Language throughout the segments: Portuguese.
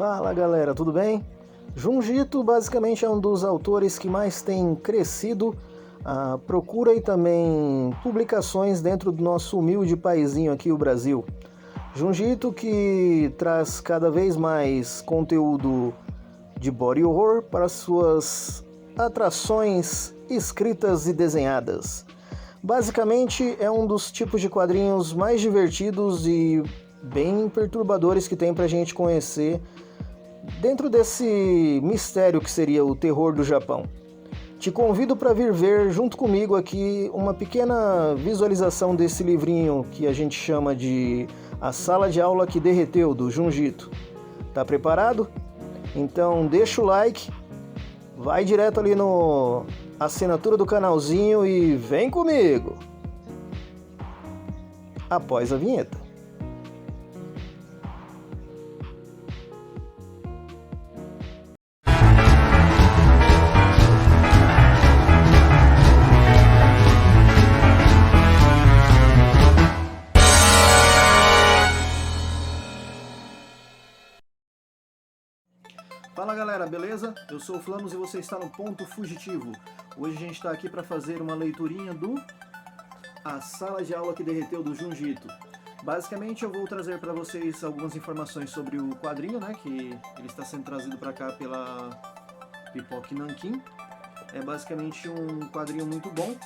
Fala galera, tudo bem? Junji Ito basicamente é um dos autores que mais tem crescido a procura e também publicações dentro do nosso humilde paizinho aqui, o Brasil. Junji Ito que traz cada vez mais conteúdo de body horror para suas atrações escritas e desenhadas. Basicamente é um dos tipos de quadrinhos mais divertidos e bem perturbadores que tem pra gente conhecer dentro desse mistério que seria o terror do Japão. Te convido para vir ver junto comigo aqui uma pequena visualização desse livrinho que a gente chama de A Sala de Aula que Derreteu, do Junji Ito. Tá preparado? Então deixa o like, vai direto ali no assinatura do canalzinho e vem comigo! Após a vinheta. Fala galera, beleza? Eu sou o Flamus e você está no Ponto Fugitivo. Hoje a gente está aqui para fazer uma leiturinha do A Sala de Aula que Derreteu, do Junji Ito. Basicamente eu vou trazer para vocês algumas informações sobre o quadrinho, né, que ele está sendo trazido para cá pela Pipoque Nankin. É basicamente um quadrinho muito bom.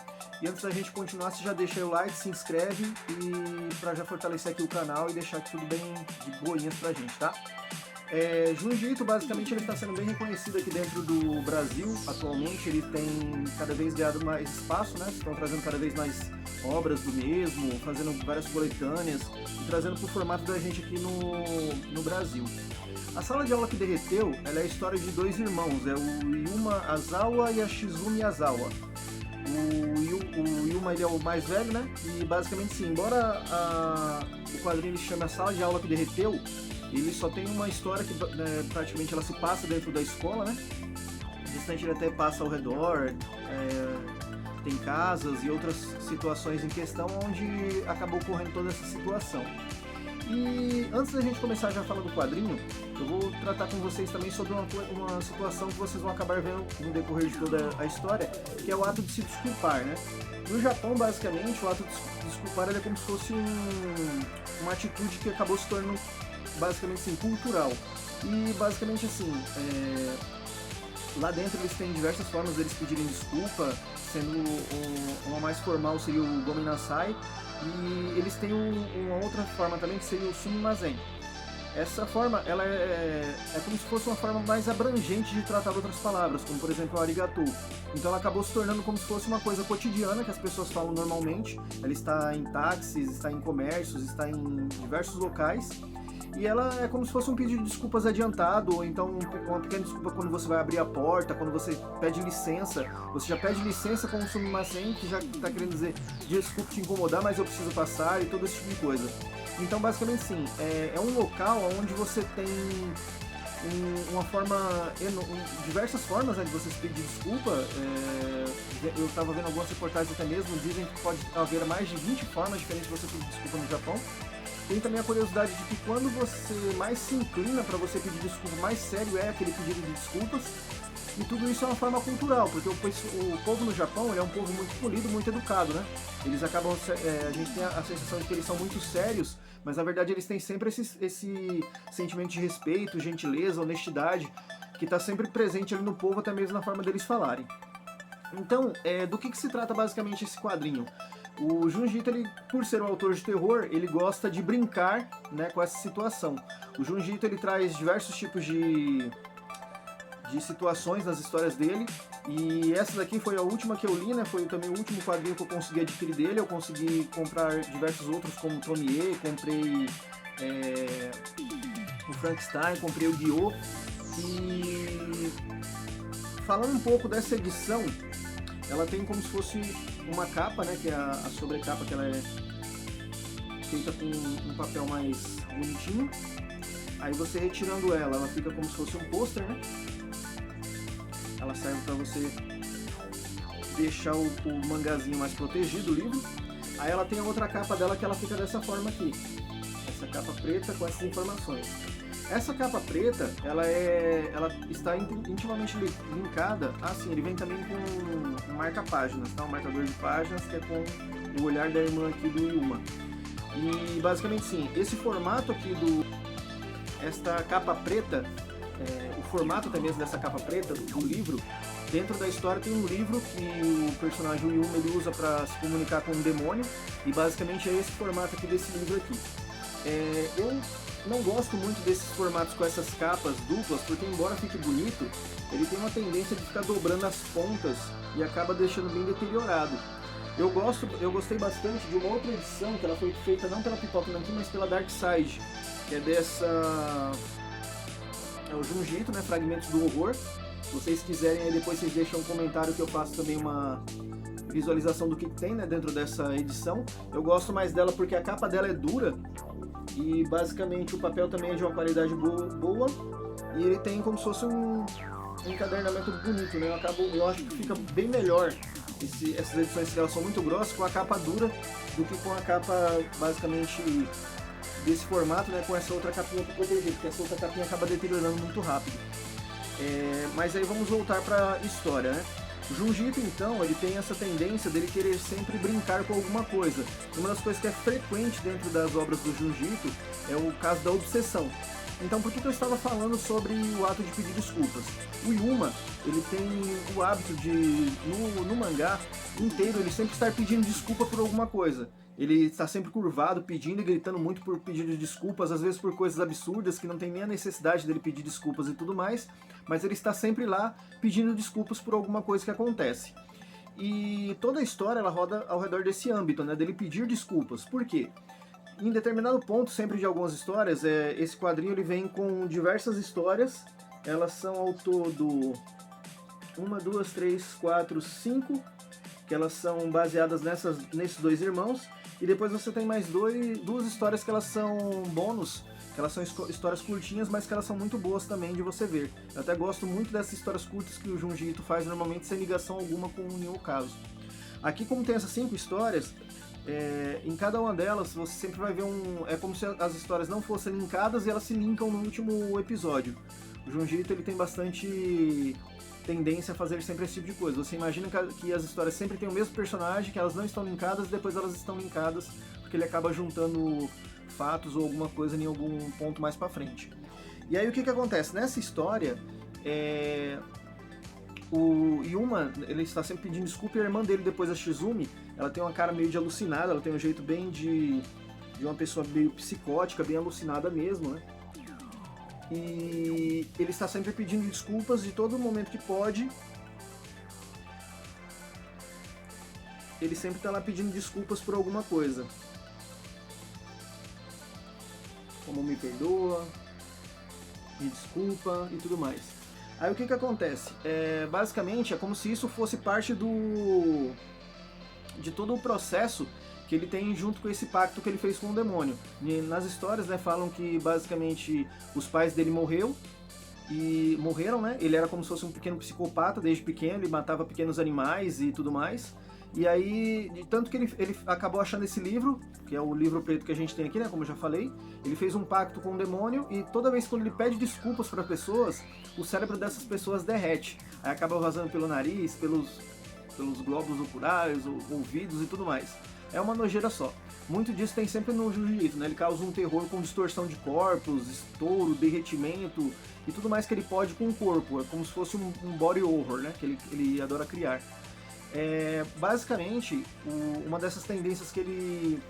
E antes da gente continuar, você já deixa aí o like, se inscreve e para já fortalecer aqui o canal e deixar aqui tudo bem de boinhas pra gente, tá? Junji Ito, basicamente, ele está sendo bem reconhecido aqui dentro do Brasil. Atualmente ele tem cada vez ganhado mais espaço, né? Estão trazendo cada vez mais obras do mesmo, fazendo várias coletâneas e trazendo para o formato da gente aqui no Brasil. A Sala de Aula que Derreteu, ela é a história de dois irmãos, é o Yuma Azawa e a Shizumi Azawa. O Yuma ele é o mais velho, né? E basicamente sim, embora o quadrinho se chame A Sala de Aula que Derreteu, ele só tem uma história que praticamente ela se passa dentro da escola, né? O restante ele até passa ao redor, tem casas e outras situações em questão onde acabou ocorrendo toda essa situação. E antes da gente começar já a falar do quadrinho, eu vou tratar com vocês também sobre uma situação que vocês vão acabar vendo no decorrer de toda a história, que é o ato de se desculpar, né? No Japão, basicamente, o ato de se desculpar ele é como se fosse uma atitude que acabou se tornando basicamente assim, cultural. E basicamente assim, lá dentro eles têm diversas formas deles pedirem desculpa, sendo uma mais formal seria o Gomenasai, e eles têm uma outra forma também que seria o Sumimasen. Essa forma, ela é como se fosse uma forma mais abrangente de tratar outras palavras, como por exemplo o arigato. Então ela acabou se tornando como se fosse uma coisa cotidiana que as pessoas falam normalmente. Ela está em táxis, está em comércios, está em diversos locais. E ela é como se fosse um pedido de desculpas adiantado, ou então uma pequena desculpa quando você vai abrir a porta, quando você pede licença. Você já pede licença com o sumimasen, que já está querendo dizer, desculpa te incomodar, mas eu preciso passar, e todo esse tipo de coisa. Então, basicamente, sim, é um local onde você tem uma forma, diversas formas, né, de você pedir desculpa. Eu estava vendo algumas reportagens até mesmo, dizem que pode haver mais de 20 formas diferentes de você pedir desculpa no Japão. Tem também a curiosidade de que quando você mais se inclina para você pedir desculpa, mais sério é aquele pedido de desculpas. E tudo isso é uma forma cultural, porque o povo no Japão ele é um povo muito polido, muito educado, né? Eles acabam, a gente tem a sensação de que eles são muito sérios, mas na verdade eles têm sempre esse sentimento de respeito, gentileza, honestidade, que está sempre presente ali no povo, até mesmo na forma deles falarem. Então, do que se trata basicamente esse quadrinho? O Junji Ito, ele, por ser um autor de terror, ele gosta de brincar, né, com essa situação. O Junji Ito, ele traz diversos tipos de situações nas histórias dele, e essa daqui foi a última que eu li, né, foi também o último quadrinho que eu consegui adquirir dele. Eu consegui comprar diversos outros, como Tomie, comprei o Frankenstein, comprei o Gyo. E falando um pouco dessa edição, ela tem como se fosse uma capa, né, que é a sobrecapa, que ela é feita com um papel mais bonitinho. Aí você retirando ela fica como se fosse um pôster, né? Ela serve para você deixar o mangazinho mais protegido, o livro. Aí ela tem a outra capa dela que ela fica dessa forma aqui. Essa capa preta com essas informações. Essa capa preta, ela está intimamente linkada, assim, ele vem também com um marca-páginas, tá? Um marcador de páginas que é com o olhar da irmã aqui do Yuma. E basicamente sim, esse formato aqui esta capa preta, o formato até mesmo dessa capa preta do livro, dentro da história tem um livro que o personagem Yuma ele usa para se comunicar com um demônio, e basicamente é esse formato aqui desse livro aqui. Eu não gosto muito desses formatos com essas capas duplas, porque embora fique bonito, ele tem uma tendência de ficar dobrando as pontas e acaba deixando bem deteriorado. Eu gostei bastante de uma outra edição, que ela foi feita não pela Pipoca Nankin, mas pela Darkside, que é dessa... é o Junji Ito, né, Fragmentos do Horror. Se vocês quiserem, aí depois vocês deixam um comentário que eu faço também uma visualização do que tem, né, dentro dessa edição. Eu gosto mais dela porque a capa dela é dura, e basicamente o papel também é de uma qualidade boa, e ele tem como se fosse um encadernamento bonito, né? Eu acho que fica bem melhor essas edições que elas são muito grossas com a capa dura do que com a capa basicamente desse formato, né? Com essa outra capinha para proteger, porque essa outra capinha acaba deteriorando muito rápido. Mas aí vamos voltar para a história, né? O Junji Ito, então, ele tem essa tendência dele querer sempre brincar com alguma coisa. Uma das coisas que é frequente dentro das obras do Junji Ito é o caso da obsessão. Então, por que eu estava falando sobre o ato de pedir desculpas? O Yuma, ele tem o hábito de, no mangá inteiro, ele sempre estar pedindo desculpa por alguma coisa. Ele está sempre curvado, pedindo e gritando muito por pedido de desculpas, às vezes por coisas absurdas que não tem nem a necessidade dele pedir desculpas e tudo mais, mas ele está sempre lá pedindo desculpas por alguma coisa que acontece. E toda a história ela roda ao redor desse âmbito, né, dele pedir desculpas. Por quê? Em determinado ponto, sempre de algumas histórias, esse quadrinho ele vem com diversas histórias, elas são ao todo 1, 2, 3, 4, 5, que elas são baseadas nesses dois irmãos, e depois você tem mais duas histórias que elas são bônus, que elas são histórias curtinhas, mas que elas são muito boas também de você ver. Eu até gosto muito dessas histórias curtas que o Junji Ito faz normalmente sem ligação alguma com nenhum caso. Aqui, como tem essas 5 histórias, em cada uma delas você sempre vai ver é como se as histórias não fossem linkadas e elas se linkam no último episódio. O Junji Ito ele tem bastante tendência a fazer sempre esse tipo de coisa. Você imagina que as histórias sempre têm o mesmo personagem, que elas não estão linkadas, e depois elas estão linkadas, porque ele acaba juntando fatos ou alguma coisa em algum ponto mais pra frente. E aí o que acontece? Nessa história, o Yuma, ele está sempre pedindo desculpa, e a irmã dele, depois a Shizumi, ela tem uma cara meio de alucinada, ela tem um jeito bem de uma pessoa meio psicótica, bem alucinada mesmo, né? E ele está sempre pedindo desculpas de todo momento que pode. Ele sempre está lá pedindo desculpas por alguma coisa. Como me perdoa, me desculpa e tudo mais. Aí o que acontece? Basicamente é como se isso fosse parte de todo o processo que ele tem junto com esse pacto que ele fez com o demônio. E nas histórias, né, falam que basicamente os pais dele morreram, né? Ele era como se fosse um pequeno psicopata desde pequeno, ele matava pequenos animais e tudo mais. E aí, de tanto que ele acabou achando esse livro, que é o livro preto que a gente tem aqui, né, como eu já falei, ele fez um pacto com o demônio, e toda vez que ele pede desculpas para pessoas, o cérebro dessas pessoas derrete. Aí acaba vazando pelo nariz, pelos glóbulos oculares, ouvidos e tudo mais. É uma nojeira só. Muito disso tem sempre no Junji Ito, né? Ele causa um terror com distorção de corpos, estouro, derretimento e tudo mais que ele pode com o corpo. É como se fosse um body horror, né? Que ele adora criar. Basicamente, uma dessas tendências que ele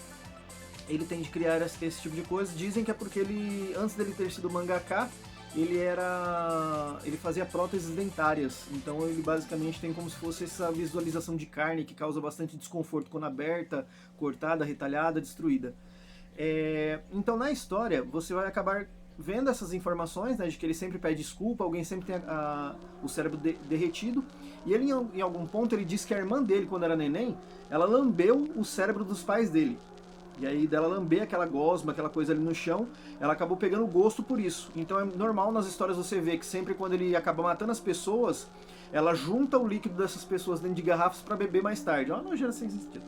tem de criar esse tipo de coisa, dizem que é porque ele, antes dele ter sido mangaka, ele fazia próteses dentárias, então ele basicamente tem como se fosse essa visualização de carne que causa bastante desconforto quando aberta, cortada, retalhada, destruída. Então na história você vai acabar vendo essas informações, né, de que ele sempre pede desculpa, alguém sempre tem o cérebro derretido, e ele em algum ponto ele diz que a irmã dele, quando era neném, ela lambeu o cérebro dos pais dele. E aí dela lamber aquela gosma, aquela coisa ali no chão, ela acabou pegando gosto por isso. Então é normal nas histórias você ver que sempre quando ele acaba matando as pessoas, ela junta o líquido dessas pessoas dentro de garrafas para beber mais tarde. É uma nojeira sem sentido.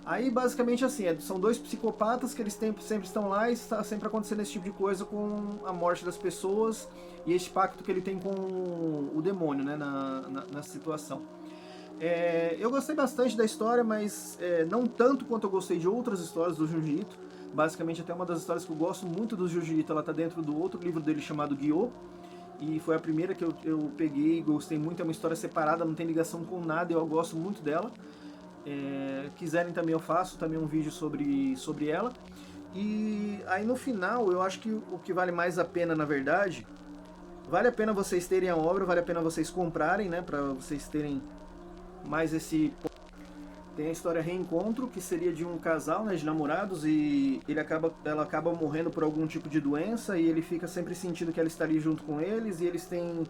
Aí, basicamente, assim, são dois psicopatas que eles sempre estão lá e está sempre acontecendo esse tipo de coisa com a morte das pessoas e esse pacto que ele tem com o demônio, né, nessa situação. Eu gostei bastante da história, mas não tanto quanto eu gostei de outras histórias do Junji Ito. Basicamente, até uma das histórias que eu gosto muito do Junji Ito, ela tá dentro do outro livro dele chamado Gyo, e foi a primeira que eu peguei e gostei muito. É uma história separada, não tem ligação com nada, eu gosto muito dela. Quiserem também eu faço também um vídeo sobre ela. E aí no final eu acho que o que vale mais a pena, na verdade, vale a pena vocês terem a obra, vale a pena vocês comprarem, né, pra vocês terem mais esse... Tem a história Reencontro, que seria de um casal, né, de namorados, e ela acaba morrendo por algum tipo de doença, e ele fica sempre sentindo que ela está ali junto com eles, e eles têm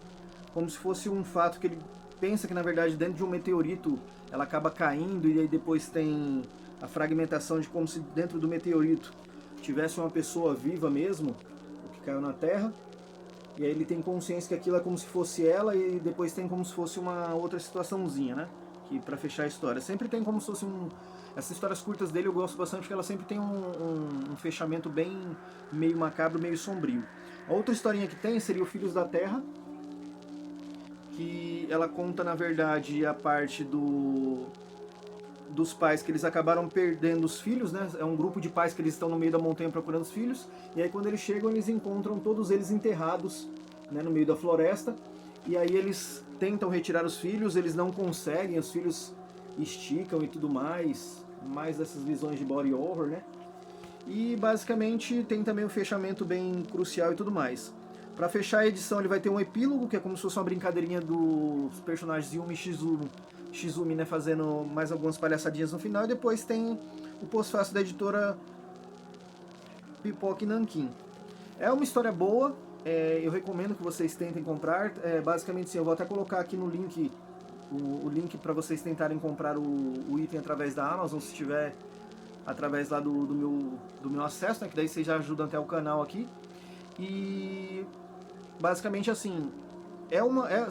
como se fosse um fato que ele pensa que, na verdade, dentro de um meteorito ela acaba caindo, e aí depois tem a fragmentação de como se dentro do meteorito tivesse uma pessoa viva mesmo, o que caiu na Terra, e aí ele tem consciência que aquilo é como se fosse ela, e depois tem como se fosse uma outra situaçãozinha, né? Que pra fechar a história. Sempre tem como se fosse Essas histórias curtas dele eu gosto bastante porque ela sempre tem um fechamento bem meio macabro, meio sombrio. A outra historinha que tem seria o Filhos da Terra, que ela conta, na verdade, a parte dos pais que eles acabaram perdendo os filhos, né? É um grupo de pais que eles estão no meio da montanha procurando os filhos, e aí quando eles chegam eles encontram todos eles enterrados, né, no meio da floresta, e aí eles tentam retirar os filhos, eles não conseguem, os filhos esticam e tudo mais dessas visões de body horror, né? E basicamente tem também um fechamento bem crucial e tudo mais. Pra fechar a edição ele vai ter um epílogo, que é como se fosse uma brincadeirinha dos personagens Yumi e Shizumi, né, fazendo mais algumas palhaçadinhas no final, e depois tem o pós-fácil da editora Pipoca e Nanquim. É uma história boa, eu recomendo que vocês tentem comprar. Basicamente, sim, eu vou até colocar aqui no link o link para vocês tentarem comprar o item através da Amazon, se tiver através lá do meu acesso, né, que daí vocês já ajudam até o canal aqui. E basicamente assim,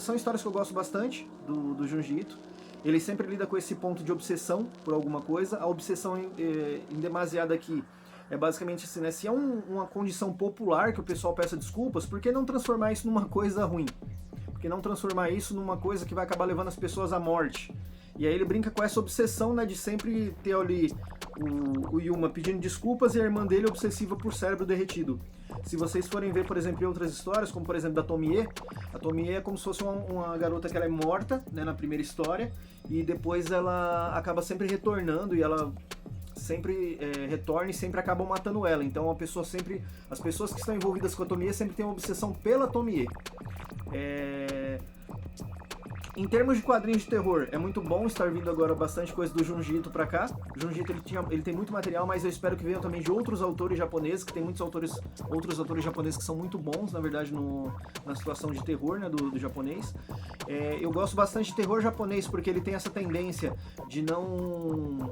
são histórias que eu gosto bastante do Junji Ito. Ele sempre lida com esse ponto de obsessão por alguma coisa. A obsessão em demasiado aqui é basicamente assim, né? Se é uma condição popular que o pessoal peça desculpas, por que não transformar isso numa coisa ruim? Por que não transformar isso numa coisa que vai acabar levando as pessoas à morte? E aí ele brinca com essa obsessão, né, de sempre ter ali o Yuma pedindo desculpas e a irmã dele obsessiva por cérebro derretido. Se vocês forem ver, por exemplo, em outras histórias, como por exemplo da Tomie, a Tomie é como se fosse uma garota que ela é morta, né, na primeira história, e depois ela acaba sempre retornando, e ela sempre retorna e sempre acabam matando ela. Então as pessoas que estão envolvidas com a Tomie sempre têm uma obsessão pela Tomie. Em termos de quadrinhos de terror, é muito bom estar vindo agora bastante coisa do Junji Ito pra cá. O Junji Ito ele tem muito material, mas eu espero que venham também de outros autores japoneses, que tem outros autores japoneses que são muito bons, na verdade, na situação de terror, né, do japonês. Eu gosto bastante de terror japonês porque ele tem essa tendência de não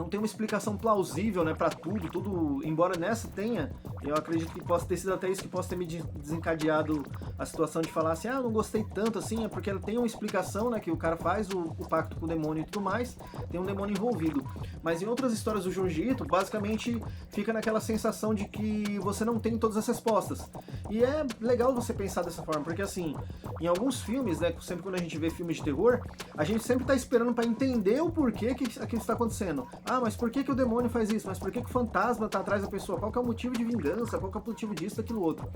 tem uma explicação plausível, né, pra tudo, embora nessa tenha, eu acredito que possa ter sido até isso que possa ter me desencadeado a situação de falar assim, eu não gostei tanto assim, é porque ela tem uma explicação, né, que o cara faz o pacto com o demônio e tudo mais, tem um demônio envolvido. Mas em outras histórias do Junji Ito, basicamente fica naquela sensação de que você não tem todas as respostas. E é legal você pensar dessa forma, porque assim, em alguns filmes, né, sempre quando a gente vê filmes de terror, a gente sempre tá esperando pra entender o porquê que aquilo está acontecendo. Mas por que o demônio faz isso? Mas por que o fantasma tá atrás da pessoa? Qual que é o motivo de vingança? Qual que é o motivo disso, daquilo, outro?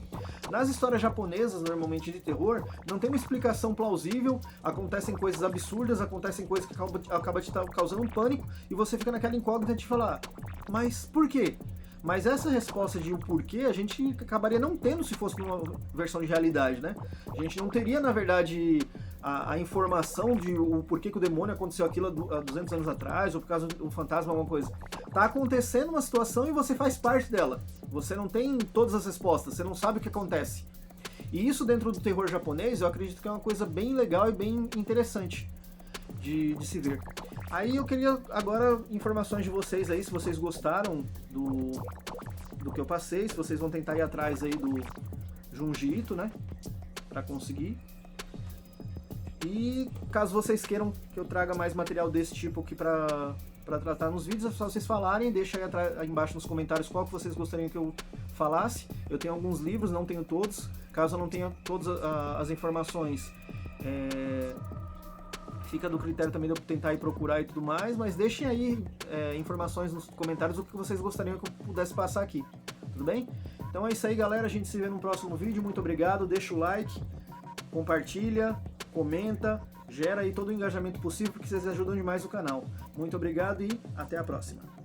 Nas histórias japonesas, normalmente de terror, não tem uma explicação plausível, acontecem coisas absurdas, acontecem coisas que acabam te causando um pânico, e você fica naquela incógnita de falar, mas por quê? Mas essa resposta de o porquê a gente acabaria não tendo se fosse uma versão de realidade, né? A gente não teria, na verdade, a informação de o porquê que o demônio aconteceu aquilo há 200 anos atrás, ou por causa do fantasma, alguma coisa. Tá acontecendo uma situação e você faz parte dela. Você não tem todas as respostas, você não sabe o que acontece. E isso dentro do terror japonês, eu acredito que é uma coisa bem legal e bem interessante de se ver. Aí eu queria agora informações de vocês aí, se vocês gostaram do que eu passei, se vocês vão tentar ir atrás aí do Junji Ito, né, pra conseguir. E caso vocês queiram que eu traga mais material desse tipo aqui pra para tratar nos vídeos, é só vocês falarem, deixa aí embaixo nos comentários qual que vocês gostariam que eu falasse. Eu tenho alguns livros, não tenho todos, caso eu não tenha todas as informações, fica do critério também de eu tentar ir procurar e tudo mais, mas deixem aí informações nos comentários do que vocês gostariam que eu pudesse passar aqui, tudo bem? Então é isso aí, galera, a gente se vê no próximo vídeo, muito obrigado, deixa o like, compartilha, comenta, gera aí todo o engajamento possível, porque vocês ajudam demais o canal. Muito obrigado e até a próxima.